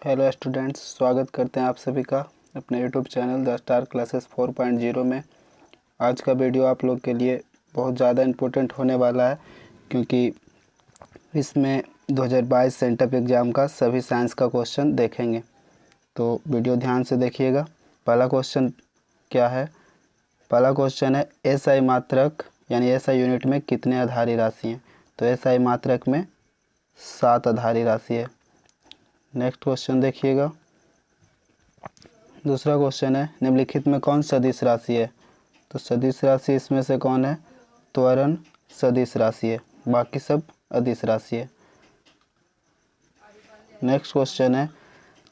Hello students, स्वागत करते हैं आप सभी का अपने YouTube channel the star classes 4.0 में। आज का वीडियो आप लोग के लिए बहुत ज़्यादा इम्पोर्टेंट होने वाला है, क्योंकि इसमें 2022 सेंटअप एग्ज़ाम का सभी साइंस का क्वेश्चन देखेंगे। तो वीडियो ध्यान से देखिएगा। पहला क्वेश्चन क्या है? पहला क्वेश्चन है एसआई मात्रक यानी एसआई यूनिट में कितने आधारी राशि हैं? तो एसआई मात्रक में 7 आधारी राशि है। नेक्स्ट क्वेश्चन देखिएगा। दूसरा क्वेश्चन है निम्नलिखित में कौन सदिश राशि है? तो सदिश राशि इसमें से कौन है? त्वरण सदिश राशि है, बाकी सब अदिश राशि है। नेक्स्ट क्वेश्चन है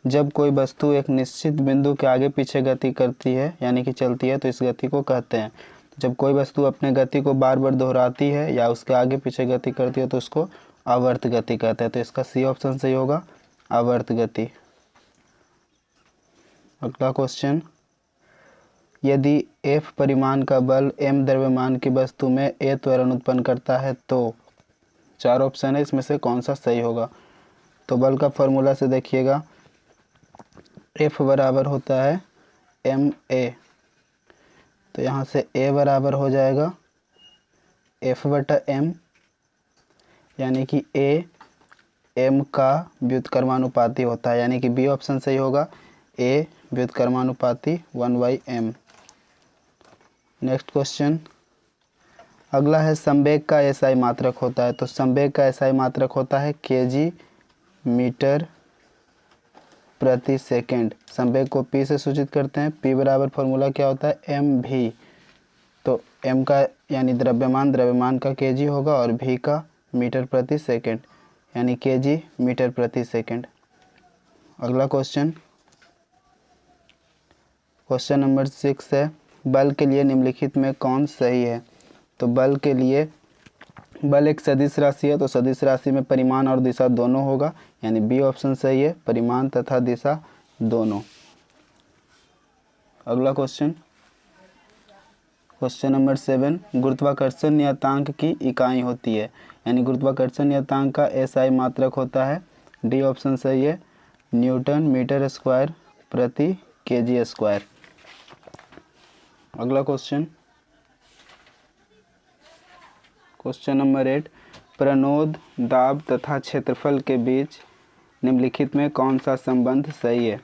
जब कोई वस्तु एक निश्चित बिंदु के आगे पीछे गति करती है यानी कि चलती है तो इस गति को कहते हैं। जब कोई वस्तु अपने गति को बार बार दोहराती है या उसके आगे पीछे गति करती है तो उसको आवर्त गति कहते हैं। तो इसका सी ऑप्शन सही होगा, आवर्त गति। अगला क्वेश्चन, यदि F परिमाण का बल m द्रव्यमान की वस्तु में a त्वरण उत्पन्न करता है तो 4 ऑप्शन है, इसमें से कौन सा सही होगा? तो बल का फॉर्मूला से देखिएगा, F बराबर होता है ma, तो यहाँ से a बराबर हो जाएगा F/m, यानी कि a m का व्युत्क्रमानुपाती होता है, यानी कि बी ऑप्शन सही होगा, a व्युत्क्रमानुपाती 1/m। नेक्स्ट क्वेश्चन, अगला है संवेग का एसआई मात्रक होता है। तो संवेग का एसआई मात्रक होता है kg मीटर प्रति सेकंड। संवेग को p से सूचित करते हैं। p बराबर फॉर्मूला क्या होता है? mv। तो m का यानी द्रव्यमान का kg होगा और v का मीटर प्रति सेकंड, यानी kg मीटर प्रति सेकंड। अगला क्वेश्चन, क्वेश्चन नंबर 6 है बल के लिए निम्नलिखित में कौन सही है? तो बल के लिए, बल एक सदिश राशि है तो सदिश राशि में परिमाण और दिशा दोनों होगा, यानी बी ऑप्शन सही है, परिमाण तथा दिशा दोनों। अगला क्वेश्चन, क्वेश्चन नंबर 7, गुरुत्वाकर्षण नियतांक की इकाई होती है, यानी गुरुत्वाकर्षण नियतांक का एसआई मात्रक होता है, डी ऑप्शन सही है, न्यूटन मीटर स्क्वायर प्रति केजी स्क्वायर। अगला क्वेश्चन, क्वेश्चन नंबर 8, प्रणोद दाब तथा क्षेत्रफल के बीच निम्नलिखित में कौन सा संबंध सही है?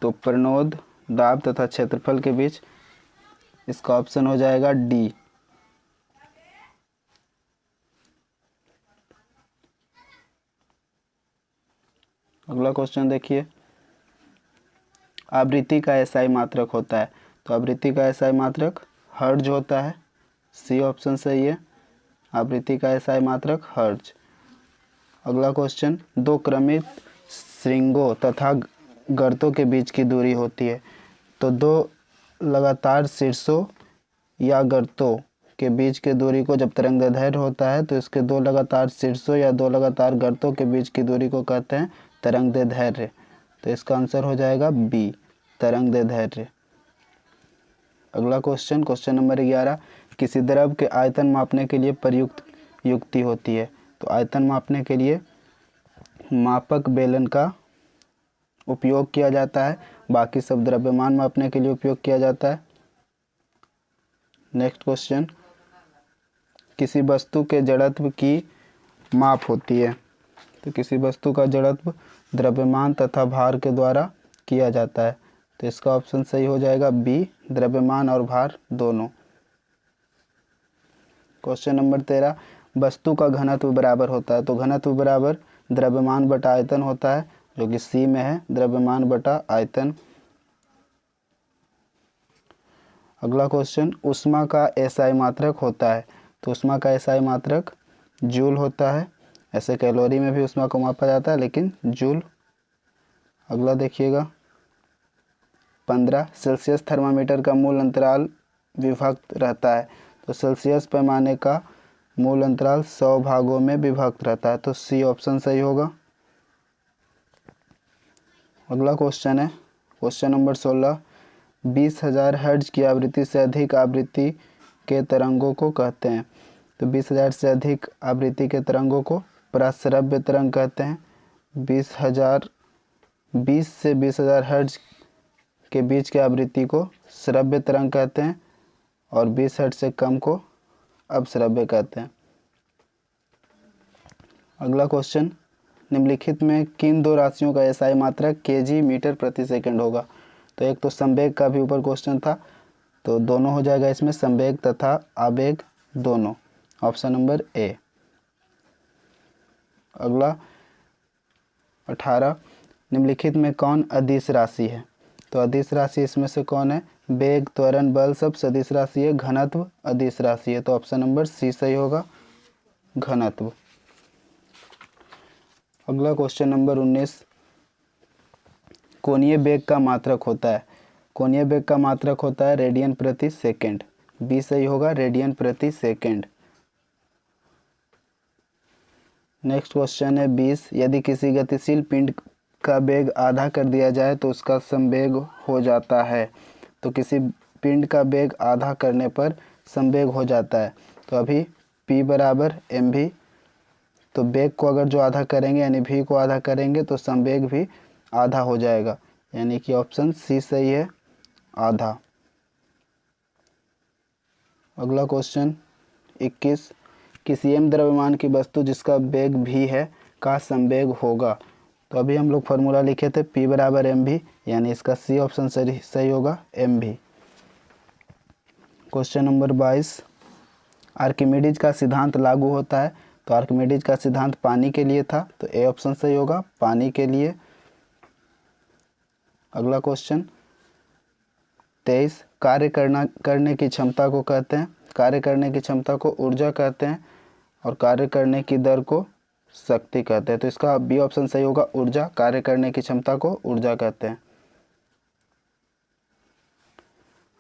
तो प्रणोद दाब तथा क्षेत्रफल के बीच, इसका ऑप्शन हो जाएगा डी। अगला क्वेश्चन देखिए, आवृत्ति का एसआई मात्रक होता है। तो आवृत्ति का एसआई मात्रक हर्ट्ज होता है, सी ऑप्शन सही है, आवृत्ति का एसआई मात्रक हर्ट्ज। अगला क्वेश्चन, दो क्रमित श्रृंगों तथा गर्तों के बीच की दूरी होती है। तो दो लगातार शीर्षों या गर्तों के बीच की दूरी को जब तरंगदैर्घ्य होता है तो इसके दो लगातार शीर्षों या दो लगातार गर्तों के बीच की दूरी को कहते हैं तरंगदैर्घ्य। तो इसका आंसर हो जाएगा बी, तरंगदैर्घ्य। अगला क्वेश्चन, क्वेश्चन नंबर 11, किसी द्रव के आयतन मापने के लिए प्रयुक्त युक्ति होती है। तो आयतन मापने के लिए मापक बेलन का उपयोग किया जाता है, बाकी सब द्रव्यमान मापने के लिए उपयोग किया जाता है। नेक्स्ट क्वेश्चन, किसी वस्तु के जड़त्व की माप होती है। तो किसी वस्तु का जड़त्व द्रव्यमान तथा भार के द्वारा किया जाता है। तो इसका ऑप्शन सही हो जाएगा बी, द्रव्यमान और भार दोनों। क्वेश्चन नंबर 13, वस्तु का घनत्व बराबर होता है। तो घनत्व बराबर द्रव्यमान बटा आयतन होता है, जो कि सी में है, द्रव्यमान बटा आयतन। अगला क्वेश्चन, ऊष्मा का एसआई मात्रक होता है। तो ऊष्मा का एसआई मात्रक जूल होता है, ऐसे कैलोरी में भी ऊष्मा को मापा जाता है लेकिन जूल। अगला देखिएगा, 15, सेल्सियस थर्मामीटर का मूल अंतराल विभक्त रहता है। तो सेल्सियस पैमाने का मूल अंतराल 100 भागों में विभक्त रहता है, तो सी ऑप्शन सही होगा। अगला क्वेश्चन है क्वेश्चन नंबर 16, 20,000 हर्ट्ज की आवृत्ति से अधिक आवृत्ति के तरंगों को कहते हैं। तो 20,000 से अधिक आवृत्ति के तरंगों को प्रस्रव्य तरंग कहते हैं। 20,000 20 से 20,000 हर्ट्ज के बीच की आवृत्ति को श्रव्य तरंग कहते हैं और 20 हर्ट्ज से कम को अपश्रव्य कहते हैं। अगला क्वेश्चन, निम्नलिखित में किन दो राशियों का एसआई मात्रक केजी मीटर प्रति सेकंड होगा। तो एक तो संवेग का भी ऊपर क्वेश्चन था, तो दोनों हो जाएगा इसमें, संवेग तथा आवेग दोनों, ऑप्शन नंबर ए। अगला 18, निम्नलिखित में कौन अदिश राशि है। तो अदिश राशि इसमें से कौन है, वेग, त्वरण, बल सब सदिश राशि है, घनत्व अदिश राशि है, तो ऑप्शन नंबर सी सही होगा, घनत्व। अगला क्वेश्चन नंबर 19, कोणीय वेग का मात्रक होता है। कोणीय वेग का मात्रक होता है रेडियन प्रति सेकंड, बी सही होगा, रेडियन प्रति सेकंड। नेक्स्ट क्वेश्चन है 20, यदि किसी गतिशील पिंड का वेग आधा कर दिया जाए तो उसका संवेग हो जाता है। तो किसी पिंड का वेग आधा करने पर संवेग हो जाता है, तो अभी P बराबर mv, तो वेग को अगर जो आधा करेंगे यानी v को आधा करेंगे तो संवेग भी आधा हो जाएगा, यानी कि ऑप्शन सी सही है, आधा। अगला क्वेश्चन 21, किसी m द्रव्यमान की वस्तु जिसका वेग v है का संवेग होगा। तो अभी हम लोग फार्मूला लिखे थे P बराबर mv, यानी इसका सी ऑप्शन सही होगा, mv। क्वेश्चन नंबर 22, आर्किमिडीज का सिद्धांत लागू होता है। तो आर्किमिडीज का सिद्धांत पानी के लिए था, तो ए ऑप्शन सही होगा, पानी के लिए। अगला क्वेश्चन 23, कार्य करने की क्षमता को कहते हैं, कार्य करने की क्षमता को ऊर्जा कहते हैं और कार्य करने की दर को शक्ति कहते हैं, तो इसका बी ऑप्शन सही होगा, ऊर्जा। कार्य करने की क्षमता को ऊर्जा कहते हैं।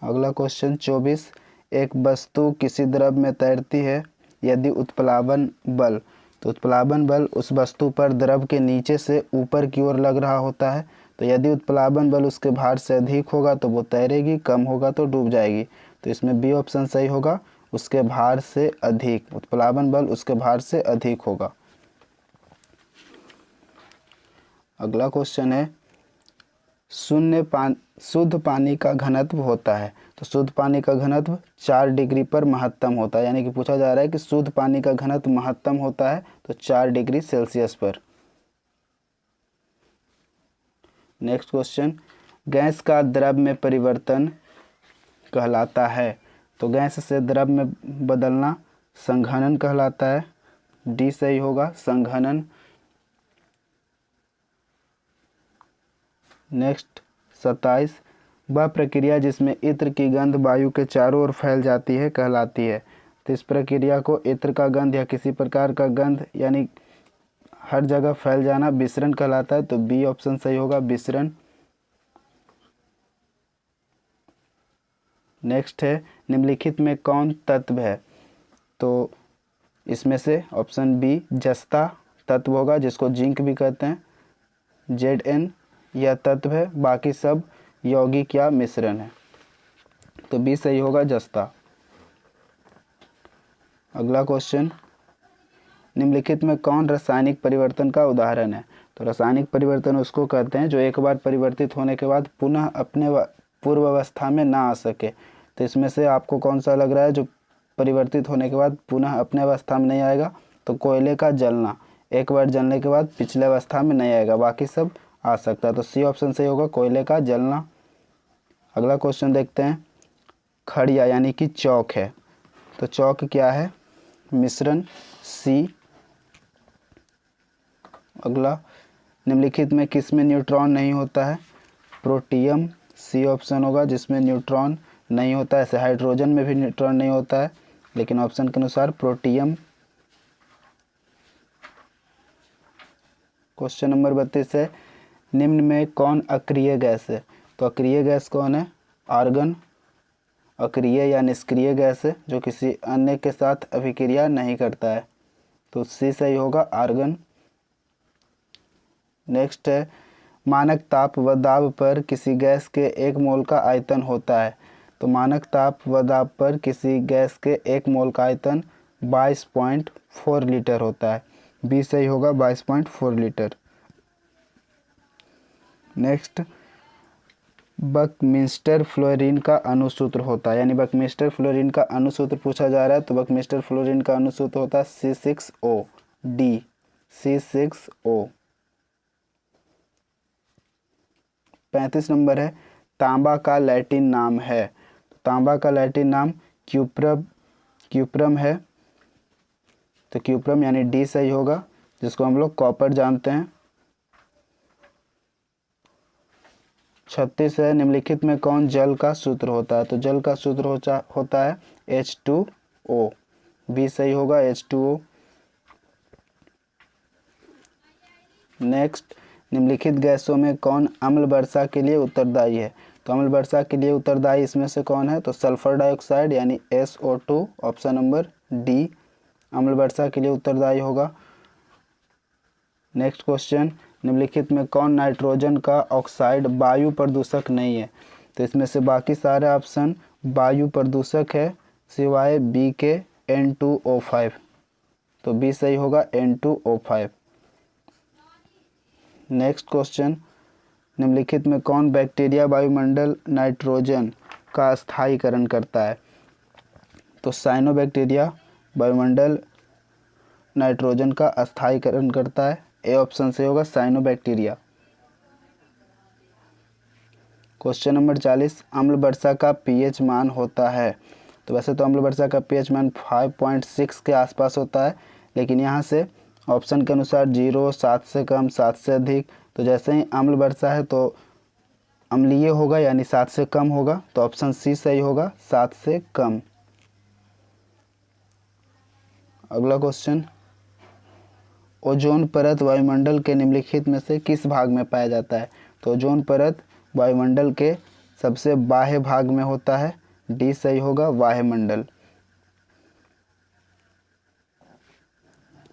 अगला क्वेश्चन 24, एक वस्तु किसी द्रव में तैरती है, यदि उत्प्लावन बल, तो उत्प्लावन बल उस वस्तु पर द्रव के नीचे से ऊपर की ओर लग रहा होता है। तो यदि उत्प्लावन बल उसके भार से अधिक होगा तो वो तैरेगी, कम होगा तो डूब जाएगी, तो इसमें बी ऑप्शन सही होगा, उसके भार से अधिक, उत्प्लावन बल उसके भार से अधिक होगा। अगला क्वेश्चन है, शुद्ध पानी का घनत्व होता है। तो शुद्ध पानी का घनत्व 4 डिग्री पर महत्तम होता है, यानी कि पूछा जा रहा है कि शुद्ध पानी का घनत्व महत्तम होता है तो 4 डिग्री सेल्सियस पर। नेक्स्ट क्वेश्चन, गैस का द्रव में परिवर्तन कहलाता है। तो गैस से द्रव में बदलना संघनन कहलाता है, डी सही होगा, संघनन। नेक्स्ट 27, वह प्रक्रिया जिसमें इत्र की गंध वायु के चारों ओर फैल जाती है कहलाती है। तो इस प्रक्रिया को इत्र का गंध या किसी प्रकार का गंध यानी हर जगह फैल जाना विसरण कहलाता है, तो बी ऑप्शन सही होगा, विसरण। नेक्स्ट है, निम्नलिखित में कौन तत्व है। तो इसमें से ऑप्शन बी जस्ता तत्व होगा, जिसको जिंक भी कहते हैं, Zn यह तत्व है, बाकी सब यौगिक या मिश्रण है, तो बी सही होगा, जस्ता। अगला क्वेश्चन, निम्नलिखित में कौन रासायनिक परिवर्तन का उदाहरण है। तो रासायनिक परिवर्तन उसको कहते हैं जो एक बार परिवर्तित होने के बाद पुनः अपने पूर्व अवस्था में ना आ सके। तो इसमें से आपको कौन सा लग रहा है जो परिवर्तित होने के बाद पुनः अपने अवस्था में नहीं आएगा। तो कोयले का जलना, एक बार जलने के बाद पिछले अवस्था में नहीं आएगा, बाकी सब आ सकता है। तो सी ऑप्शन सही होगा, कोयले का जलना। अगला क्वेश्चन देखते हैं, खड़िया यानी कि चौक है, तो चौक क्या है, मिश्रण, सी। अगला, निम्नलिखित में किस में न्यूट्रॉन नहीं होता है, प्रोटियम, सी ऑप्शन होगा जिसमें न्यूट्रॉन नहीं होता है। ऐसे हाइड्रोजन में भी न्यूट्रॉन नहीं होता है, लेकिन ऑप्शन के अनुसार प्रोटियम। क्वेश्चन नंबर 32 है, निम्न में कौन अक्रिय गैस है। तो अक्रिय गैस कौन है, आर्गन। अक्रिय या निष्क्रिय गैस है जो किसी अन्य के साथ अभिक्रिया नहीं करता है, तो सी सही होगा, आर्गन। नेक्स्ट है, मानक ताप व दाब पर किसी गैस के 1 मोल का आयतन होता है। तो मानक ताप व दाब पर किसी गैस के 1 मोल का आयतन 22.4 लीटर होता है, बी सही होगा, 22.4 लीटर। नेक्स्ट, बकमिंस्टर फ्लोरीन का अणुसूत्र होता है, यानी बकमिंस्टर फ्लोरीन का अणुसूत्र पूछा जा रहा है तो बकमिंस्टर फ्लोरीन का अणुसूत्र होता है C6O D, C6O। 35 नंबर है, तांबा का लैटिन नाम है। तांबा का लैटिन नाम क्यूप्रम है, तो क्यूप्रम यानी डी सही होगा, जिसको हम लोग कॉपर जानते हैं। 36 है, निम्नलिखित में कौन जल का सूत्र होता है? तो जल का सूत्र होता है H2O, बी सही होगा H2O। नेक्स्ट, निम्नलिखित गैसों में कौन अम्ल वर्षा के लिए उत्तरदायी है? तो अम्ल वर्षा के लिए उत्तरदायी इसमें से कौन है? तो सल्फर डाइऑक्साइड यानी SO2, ऑप्शन नंबर डी अम्ल वर्षा के लिए उत्तरदायी होगा। नेक्स्ट क्वेश्चन, निम्नलिखित में कौन नाइट्रोजन का ऑक्साइड वायु प्रदूषक नहीं है? तो इसमें से बाकी सारे ऑप्शन वायु प्रदूषक है सिवाय बी के N2O5, तो बी सही होगा N2O5। नेक्स्ट क्वेश्चन, निम्नलिखित में कौन बैक्टीरिया वायुमंडल नाइट्रोजन का स्थायीकरण करता है? तो साइनोबैक्टीरिया वायुमंडल नाइट्रोजन का स्थायीकरण करता है, ए ऑप्शन से होगा साइनोबैक्टीरिया। क्वेश्चन नंबर 40, अम्ल वर्षा का पीएच मान होता है? तो वैसे तो अम्ल वर्षा का पीएच मान 5.6 के आसपास होता है, लेकिन यहाँ से ऑप्शन के अनुसार 0, 7 से कम, 7 से अधिक, तो जैसे ही अम्ल वर्षा है तो अम्लीय होगा यानी 7 से कम होगा, तो ऑप्शन सी सही होगा 7 से कम। अगला क्वेश्चन, ओजोन परत वायुमंडल के निम्नलिखित में से किस भाग में पाया जाता है? तो ओजोन परत वायुमंडल के सबसे बाह्य भाग में होता है, डी सही होगा वायुमंडल।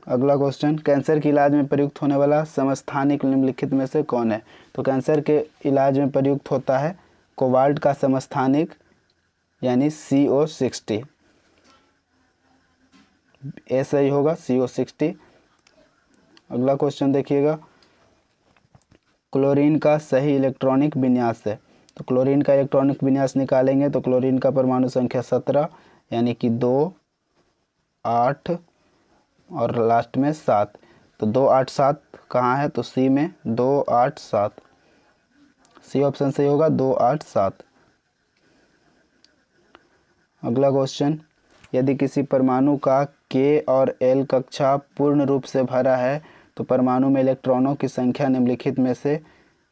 अगला क्वेश्चन, कैंसर के इलाज में प्रयुक्त होने वाला समस्थानिक निम्नलिखित में से कौन है? तो कैंसर के इलाज में प्रयुक्त होता है कोबाल्ट का समस्थानिक यानी CO60, ए सही होगा CO60। अगला क्वेश्चन देखिएगा, क्लोरीन का सही इलेक्ट्रॉनिक विन्यास है? तो क्लोरीन का इलेक्ट्रॉनिक विन्यास निकालेंगे तो क्लोरीन का परमाणु संख्या 17 यानी कि 2, 8 और लास्ट में 7, तो 2, 8, 7 कहाँ है? तो सी में 2, 8, 7, सी ऑप्शन सही होगा 2, 8, 7। अगला क्वेश्चन, यदि किसी परमाणु का K और L कक्षा पूर्ण रूप से भरा है तो परमाणु में इलेक्ट्रॉनों की संख्या निम्नलिखित में से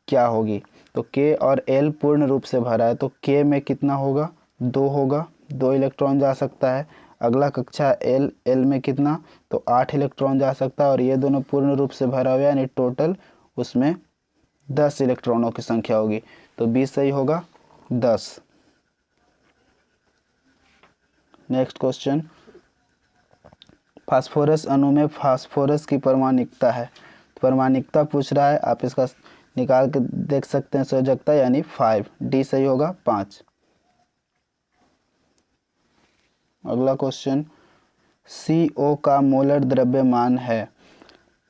क्या होगी? तो K और L पूर्ण रूप से भरा है तो K में कितना होगा? 2 होगा, 2 इलेक्ट्रॉन जा सकता है। अगला कक्षा L में कितना? तो 8 इलेक्ट्रॉन जा सकता है, और ये दोनों पूर्ण रूप से भरा हुआ है यानी टोटल उसमें 10 इलेक्ट्रॉनों की संख्या होगी, तो बी सही होगा 10। नेक्स्ट क्वेश्चन, फास्फोरस अणु में फास्फोरस की परमाणिकता है? परमाणिकता पूछ रहा है, आप इसका निकाल के देख सकते हैं संयोजकता यानी 5, डी सही होगा 5। अगला क्वेश्चन, CO का मोलर द्रव्यमान है?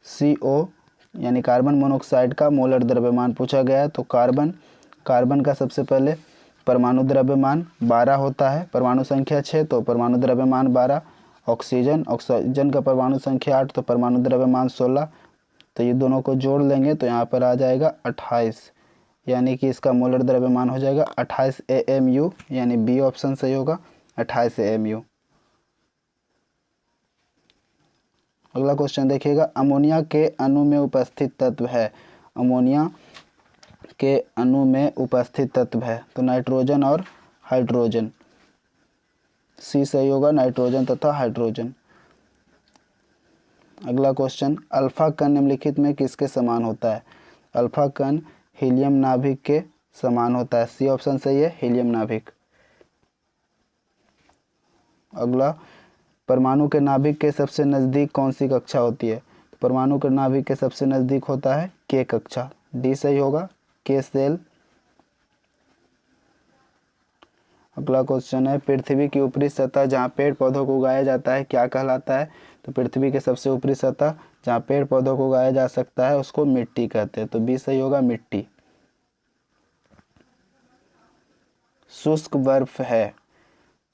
CO यानी कार्बन मोनोऑक्साइड का मोलर द्रव्यमान पूछा गया है, तो कार्बन का सबसे पहले परमाणु द्रव्यमान 12 होता है, परमाणु संख्या 6 तो परमाणु द्रव्यमान 12। ऑक्सीजन का परमाणु संख्या 8 तो परमाणु द्रव्यमान 16, तो ये दोनों को जोड़ लेंगे तो यहाँ पर आ जाएगा 28, यानी कि इसका मोलर द्रव्यमान हो जाएगा 28 AMU, यानी बी ऑप्शन सही होगा 28 AMU। अगला क्वेश्चन देखिएगा, अमोनिया के अणु में उपस्थित तत्व है? अमोनिया के अणु में उपस्थित तत्व है तो नाइट्रोजन और हाइड्रोजन, सी सही होगा नाइट्रोजन तथा हाइड्रोजन। अगला क्वेश्चन, अल्फा कण निम्नलिखित में किसके समान होता है? अल्फा कण हीलियम नाभिक के समान होता है, सी ऑप्शन सही है हीलियम नाभिक। अगला, परमाणु के नाभिक के सबसे नज़दीक कौन सी कक्षा होती है? परमाणु के नाभिक के सबसे नज़दीक होता है K कक्षा, डी सही होगा K सेल। अगला क्वेश्चन है, पृथ्वी की ऊपरी सतह जहाँ पेड़ पौधों को उगाया जाता है क्या कहलाता है? तो पृथ्वी के सबसे ऊपरी सतह जहाँ पेड़ पौधों को उगाया जा सकता है उसको मिट्टी कहते हैं, तो बी सही होगा मिट्टी। शुष्क बर्फ है,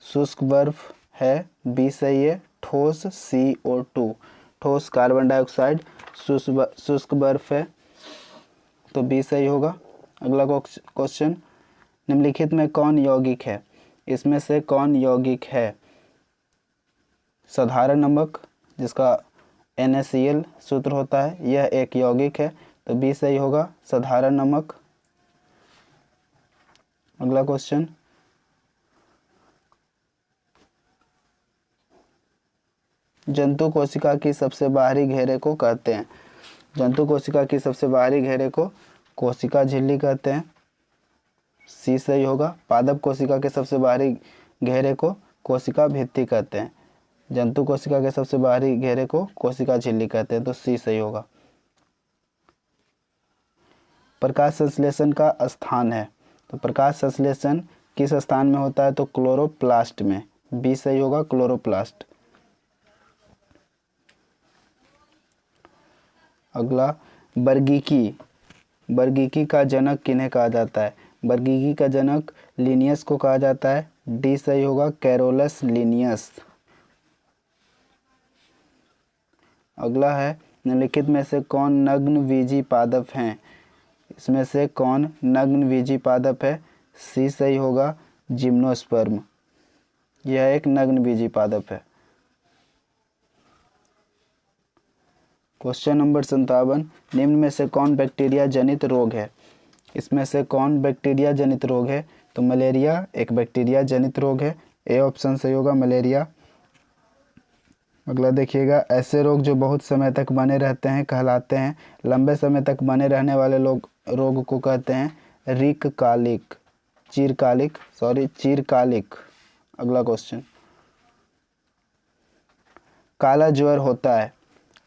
शुष्क बर्फ है, बी सही है। ठोस CO2, ठोस कार्बन डाइऑक्साइड, शुष्क बर्फ है, तो बी सही होगा। अगला क्वेश्चन, निम्नलिखित में कौन यौगिक है? इसमें से कौन यौगिक है? साधारण नमक, जिसका NaCl सूत्र होता है, यह एक यौगिक है, तो बी सही होगा, साधारण नमक। अगला क्वेश्चन, जंतु कोशिका की सबसे बाहरी घेरे को कहते हैं? जंतु कोशिका की सबसे बाहरी घेरे को कोशिका झिल्ली कहते हैं, सी सही होगा। पादप कोशिका के सबसे बाहरी घेरे को कोशिका भित्ति कहते हैं। जंतु कोशिका के सबसे बाहरी घेरे को कोशिका झिल्ली कहते हैं, तो सी सही होगा। प्रकाश संश्लेषण का स्थान है, तो प्रकाश संश्लेषण किस स्थान में होता है? तो क्लोरोप्लास्ट में, बी सही होगा, क्लोरोप्लास्ट। अगला, वर्गीकी, वर्गीकी का जनक किन्हें कहा जाता है? वर्गीकी का जनक लिनियस को कहा जाता है, डी सही होगा, कैरोलस लिनियस। अगला है, निम्नलिखित में से कौन नग्नबीजी पादप हैं? इसमें से कौन नग्नबीजी पादप है? सी सही होगा, जिम्नोस्पर्म, यह एक नग्नबीजी पादप है। क्वेश्चन नंबर 57, निम्न में से कौन बैक्टीरिया जनित रोग है? इसमें से कौन बैक्टीरिया जनित रोग है? तो मलेरिया एक बैक्टीरिया जनित रोग है, ए ऑप्शन सही होगा, मलेरिया। अगला देखिएगा, ऐसे रोग जो बहुत समय तक बने रहते हैं कहलाते हैं? लंबे समय तक बने रहने वाले रोग को कहते हैं रीककालिक, चीरकालिक। अगला क्वेश्चन, काला ज्वर होता है,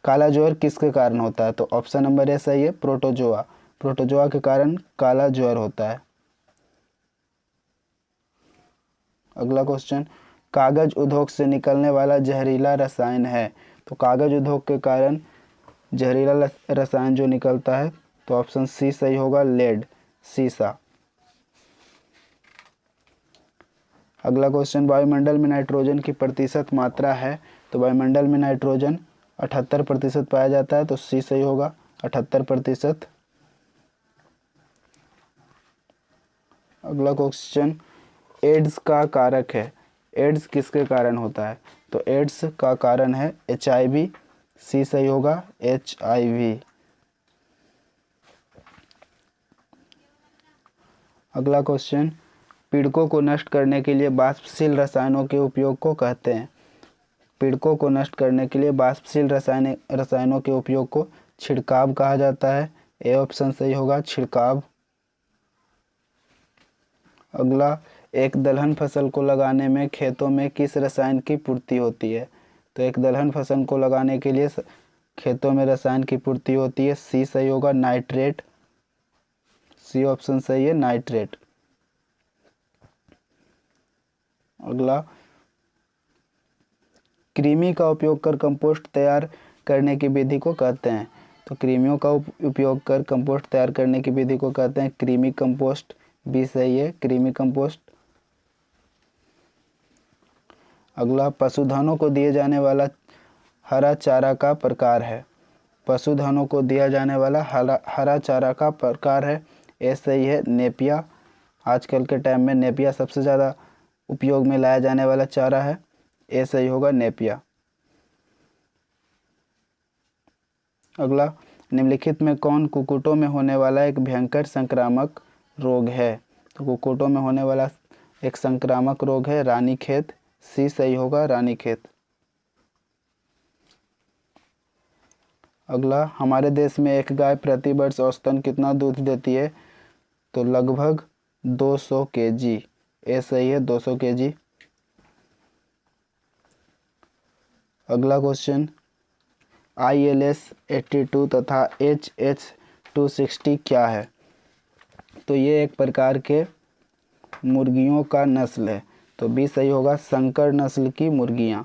काला ज्वर किसके कारण होता है? तो ऑप्शन नंबर ए सही है, प्रोटोजोआ, प्रोटोजोआ के कारण काला ज्वर होता है। अगला क्वेश्चन, कागज उद्योग से निकलने वाला जहरीला रसायन है, तो कागज उद्योग के कारण जहरीला रसायन जो निकलता है, तो ऑप्शन सी सही होगा, लेड, सीसा। अगला क्वेश्चन, वायुमंडल में नाइट्रोजन की प्रतिशत मात्रा है? तो वायुमंडल में नाइट्रोजन 78% पाया जाता है, तो सी सही होगा, 78%। अगला क्वेश्चन, एड्स का कारक है, एड्स किसके कारण होता है? तो एड्स का कारण है HIV, सी सही होगा, HIV। अगला क्वेश्चन, पीड़कों को नष्ट करने के लिए वाष्पशील रसायनों के उपयोग को कहते हैं? पीड़कों को नष्ट करने के लिए वाष्पशील रसायनों के उपयोग को छिड़काव कहा जाता है, ए ऑप्शन सही होगा, छिड़काव। अगला, एक दलहन फसल को लगाने में खेतों में किस रसायन की पूर्ति होती है? तो एक दलहन फसल को लगाने के लिए खेतों में रसायन की पूर्ति होती है, सी सही होगा, नाइट्रेट, सी ऑप्शन सही है, नाइट्रेट। अगला, कृमि का उपयोग कर कंपोस्ट तैयार करने की विधि को कहते हैं? तो कृमियों का उपयोग कर कंपोस्ट तैयार करने की विधि को कहते हैं कृमि कंपोस्ट, बी सही है, कृमि कंपोस्ट। अगला, पशुधनों को दिए जाने वाला हरा चारा का प्रकार है? पशुधनों को दिया जाने वाला हरा चारा का प्रकार है, ए सही है, नेपिया। आजकल के टाइम में नेपिया सबसे ज़्यादा उपयोग में लाया जाने वाला चारा है, ए सही होगा, नेपिया। अगला, निम्नलिखित में कौन कुक्कुटों में होने वाला एक भयंकर संक्रामक रोग है? तो कुक्कुटों में होने वाला एक संक्रामक रोग है रानीखेत, सी सही होगा, रानीखेत। अगला, हमारे देश में एक गाय प्रति वर्ष औसतन कितना दूध देती है? तो लगभग 200 kg, ए सही है, 200 kg। अगला क्वेश्चन, ILS 82 तथा HH260 क्या है? तो ये एक प्रकार के मुर्गियों का नस्ल है, तो बी सही होगा, संकर नस्ल की मुर्गियां,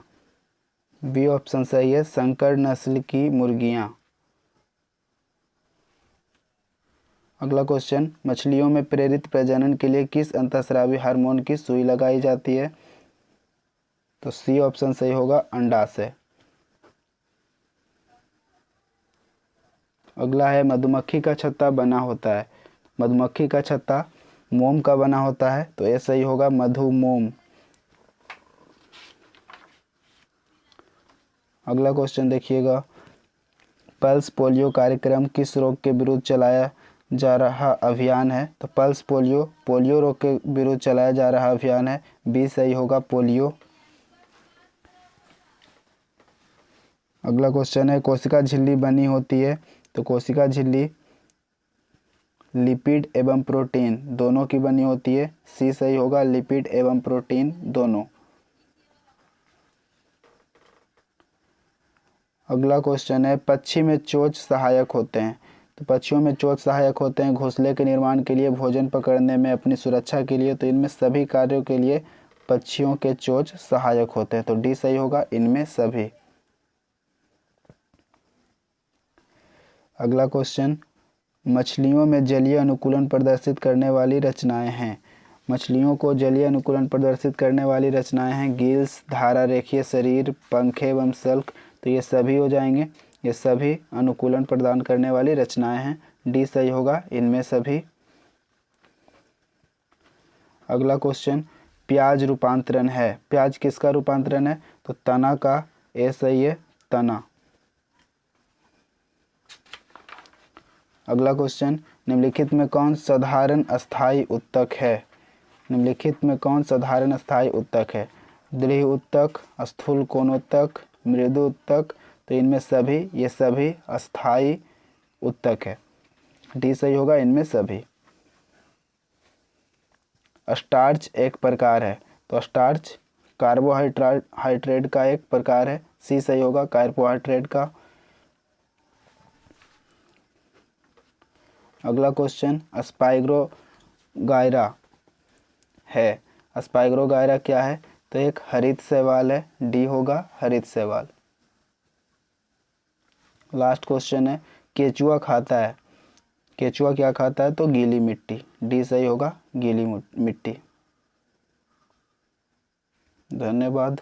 बी ऑप्शन सही है, संकर नस्ल की मुर्गियां। अगला क्वेश्चन, मछलियों में प्रेरित प्रजनन के लिए किस अंतःस्रावी हार्मोन की सुई लगाई जाती है? तो सी ऑप्शन सही होगा, अंडाशय। अगला है, मधुमक्खी का छत्ता बना होता है। मधुमक्खी का छत्ता मोम का बना होता है, तो ये सही होगा, मधुमोम। अगला क्वेश्चन देखिएगा, पल्स पोलियो कार्यक्रम किस रोग के विरुद्ध चलाया जा रहा अभियान है? तो पल्स पोलियो पोलियो रोग के विरुद्ध चलाया जा रहा अभियान है, बी सही होगा, पोलियो। अगला क्वेश्चन है, कोशिका झिल्ली बनी होती है। तो कोशिका झिल्ली लिपिड एवं प्रोटीन दोनों की बनी होती है, सी सही होगा, लिपिड एवं प्रोटीन दोनों। अगला क्वेश्चन है, पक्षी में चोंच सहायक होते हैं। तो पक्षियों में चोंच सहायक होते हैं घोंसले के निर्माण के लिए, भोजन पकड़ने में, अपनी सुरक्षा के लिए। तो इनमें सभी कार्यों के लिए पक्षियों के चोंच सहायक होते हैं, तो डी सही होगा, इनमें सभी। अगला क्वेश्चन, मछलियों में जलीय अनुकूलन प्रदर्शित करने वाली रचनाएं हैं। मछलियों को जलीय अनुकूलन प्रदर्शित करने वाली रचनाएं हैं गिल्स, धारा रेखीय शरीर, पंखे एवं सल्क। तो ये सभी हो जाएंगे, ये सभी अनुकूलन प्रदान करने वाली रचनाएं हैं, डी सही होगा, इनमें सभी। अगला क्वेश्चन, प्याज रूपांतरण है। प्याज किसका रूपांतरण है? तो तना का, ए सही है, तना। अगला क्वेश्चन, निम्नलिखित में कौन साधारण अस्थायी उत्तक है? निम्नलिखित में कौन साधारण अस्थायी उत्तक है? दृढ़ उत्तक, स्थूल कोणोत्तक, मृदु उत्तक। तो इनमें सभी, ये सभी अस्थायी उत्तक है, डी सही होगा, इनमें सभी। स्टार्च एक प्रकार है। तो स्टार्च कार्बोहाइड्रेट का एक प्रकार है, सी सही होगा, कार्बोहाइड्रेट का। अगला क्वेश्चन, स्पाइरोगायरा है। स्पाइरोगायरा क्या है? तो एक हरित शैवाल है, डी होगा, हरित शैवाल। लास्ट क्वेश्चन है, केचुआ खाता है। केचुआ क्या खाता है? तो गीली मिट्टी, डी सही होगा, गीली मिट्टी। धन्यवाद।